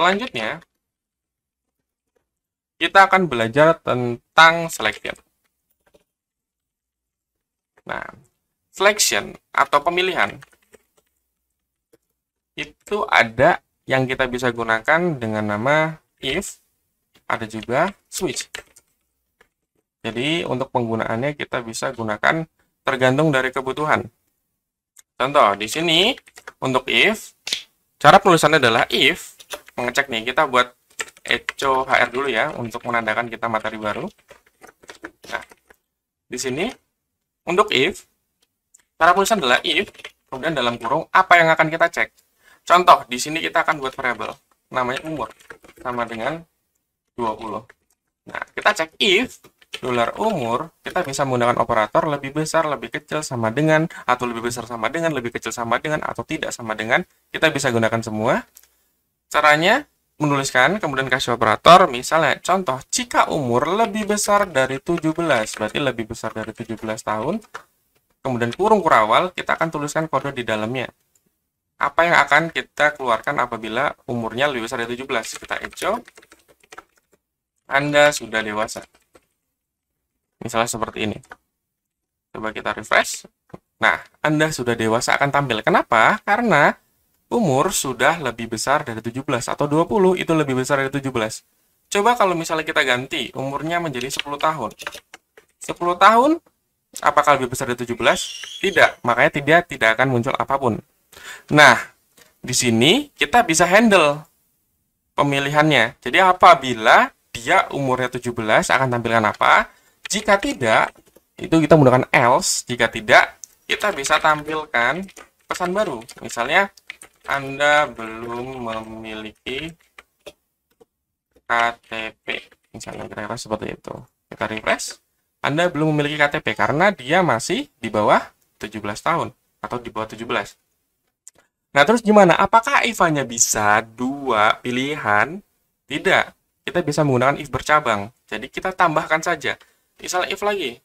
Selanjutnya, kita akan belajar tentang selection. Nah, selection atau pemilihan itu ada yang kita bisa gunakan dengan nama if, ada juga switch. Jadi, untuk penggunaannya kita bisa gunakan tergantung dari kebutuhan. Contoh, di sini untuk if, cara penulisannya adalah if, mengecek nih, kita buat echo HR dulu ya, untuk menandakan kita materi baru. Nah, di sini, untuk if, cara penulisan adalah if, kemudian dalam kurung, apa yang akan kita cek. Contoh, di sini kita akan buat variabel, namanya umur, sama dengan 20. Nah, kita cek if, $umur, kita bisa menggunakan operator lebih besar, lebih kecil, sama dengan, atau lebih besar sama dengan, lebih kecil sama dengan, atau tidak sama dengan. Kita bisa gunakan semua. Caranya, menuliskan, kemudian kasih operator, misalnya, contoh, jika umur lebih besar dari 17, berarti lebih besar dari 17 tahun, kemudian kurung kurawal, kita akan tuliskan kode di dalamnya. Apa yang akan kita keluarkan apabila umurnya lebih besar dari 17? Kita echo, Anda sudah dewasa. Misalnya seperti ini. Coba kita refresh. Nah, Anda sudah dewasa akan tampil. Kenapa? Karena umur sudah lebih besar dari 17 atau 20 itu lebih besar dari 17. Coba kalau misalnya kita ganti umurnya menjadi 10 tahun. 10 tahun apakah lebih besar dari 17? Tidak, makanya tidak akan muncul apapun. Nah, di sini kita bisa handle pemilihannya. Jadi apabila dia umurnya 17 akan tampilkan apa? Jika tidak, itu kita menggunakan else. Jika tidak, kita bisa tampilkan pesan baru. Misalnya, Anda belum memiliki KTP. Misalnya kira-kira seperti itu. Kita refresh. Anda belum memiliki KTP karena dia masih di bawah 17 tahun. Atau di bawah 17. Nah, terus gimana? Apakah if hanya bisa 2 pilihan? Tidak. Kita bisa menggunakan if bercabang. Jadi, kita tambahkan saja. Misalnya if lagi.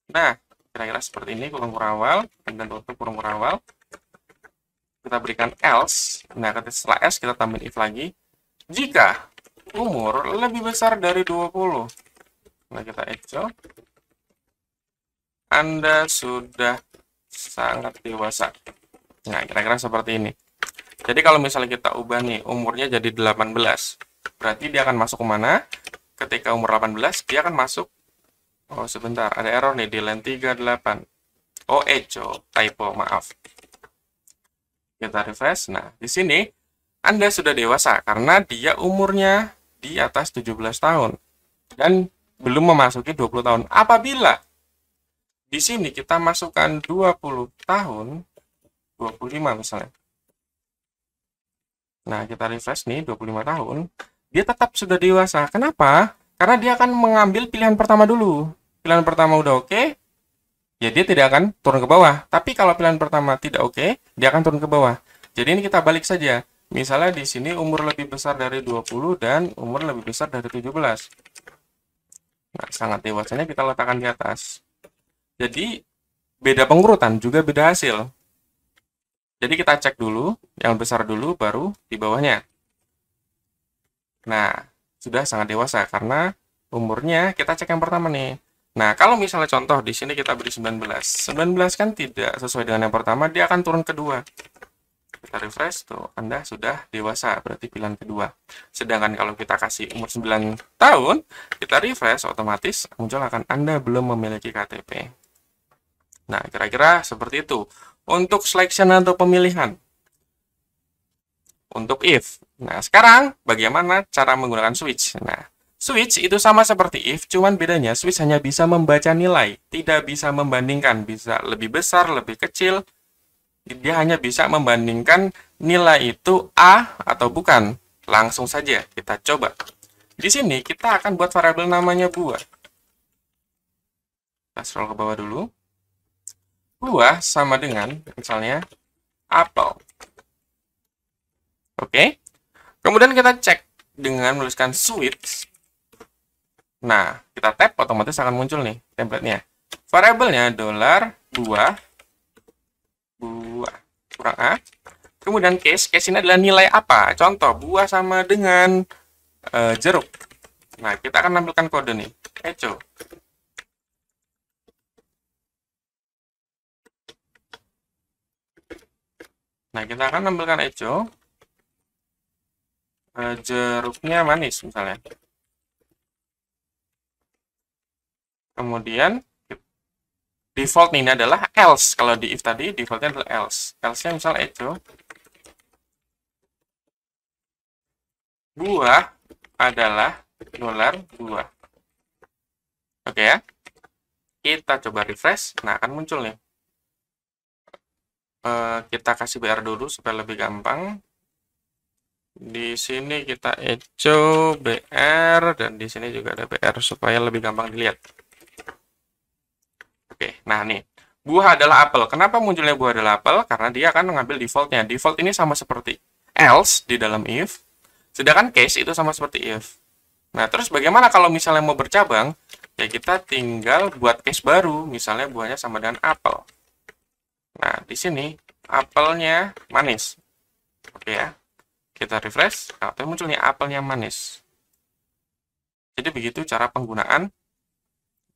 Nah, kira-kira seperti ini, kurung kurawal, dan tutup kurung kurawal. Kita berikan else. Nah, setelah else kita tambahin if lagi. Jika umur lebih besar dari 20. Nah, kita echo. Anda sudah sangat dewasa. Nah, kira-kira seperti ini. Jadi kalau misalnya kita ubah nih, umurnya jadi 18. Berarti dia akan masuk ke mana? Ketika umur 18, dia akan masuk. Oh, sebentar. Ada error nih di line 38. Oh, echo. Typo, maaf. Kita refresh. Nah, di sini Anda sudah dewasa karena dia umurnya di atas 17 tahun. Dan belum memasuki 20 tahun. Apabila di sini kita masukkan 20 tahun, 25 misalnya. Nah, kita refresh nih, 25 tahun. Dia tetap sudah dewasa. Kenapa? Karena dia akan mengambil pilihan pertama dulu. Pilihan pertama udah oke, ya dia tidak akan turun ke bawah. Tapi kalau pilihan pertama tidak oke, dia akan turun ke bawah. Jadi ini kita balik saja. Misalnya di sini umur lebih besar dari 20 dan umur lebih besar dari 17. Nah, sangat dewasanya kita letakkan di atas. Jadi, beda pengurutan, juga beda hasil. Jadi kita cek dulu, yang besar dulu, baru di bawahnya. Nah, sudah sangat dewasa karena umurnya kita cek yang pertama nih. Nah, kalau misalnya contoh di sini kita beri 19. 19 kan tidak sesuai dengan yang pertama, dia akan turun kedua. Kita refresh tuh, Anda sudah dewasa, berarti pilihan kedua. Sedangkan kalau kita kasih umur 9 tahun, kita refresh otomatis muncul akan Anda belum memiliki KTP. Nah, kira-kira seperti itu. Untuk selection atau pemilihan. Untuk if. Nah, sekarang bagaimana cara menggunakan switch? Nah, switch itu sama seperti if, cuman bedanya switch hanya bisa membaca nilai, tidak bisa membandingkan, bisa lebih besar, lebih kecil. Dia hanya bisa membandingkan nilai itu A atau bukan. Langsung saja kita coba. Di sini kita akan buat variabel namanya buah. Kita scroll ke bawah dulu. Buah sama dengan misalnya apel. Oke. Kemudian kita cek dengan menuliskan switch. Nah, kita tap otomatis akan muncul nih template-nya. Variabelnya $buah kurang A. Kemudian case ini adalah nilai apa? Contoh, buah sama dengan jeruk. Nah, kita akan tampilkan kode nih, echo. Nah, kita akan tampilkan echo. Jeruknya manis, misalnya. Kemudian, default ini adalah else. Kalau di if tadi, defaultnya adalah else. Else-nya misal echo. Buah adalah dolar buah. Oke ya. Kita coba refresh. Nah, akan muncul nih. Kita kasih BR dulu supaya lebih gampang. Di sini kita echo BR dan di sini juga ada BR supaya lebih gampang dilihat. Oke, nah nih. Buah adalah apel. Kenapa munculnya buah adalah apel? Karena dia akan mengambil defaultnya. Default ini sama seperti else di dalam if. Sedangkan case itu sama seperti if. Nah, terus bagaimana kalau misalnya mau bercabang? Ya kita tinggal buat case baru. Misalnya buahnya sama dengan apel. Nah, di sini apelnya manis. Oke ya. Kita refresh, nah, muncul nih apelnya manis. Jadi begitu cara penggunaan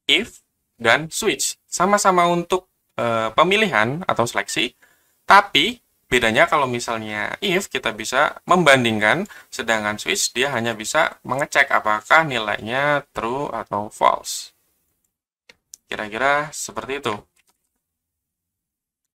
if dan switch. Sama-sama untuk pemilihan atau seleksi, tapi bedanya kalau misalnya if kita bisa membandingkan, sedangkan switch dia hanya bisa mengecek apakah nilainya true atau false. Kira-kira seperti itu.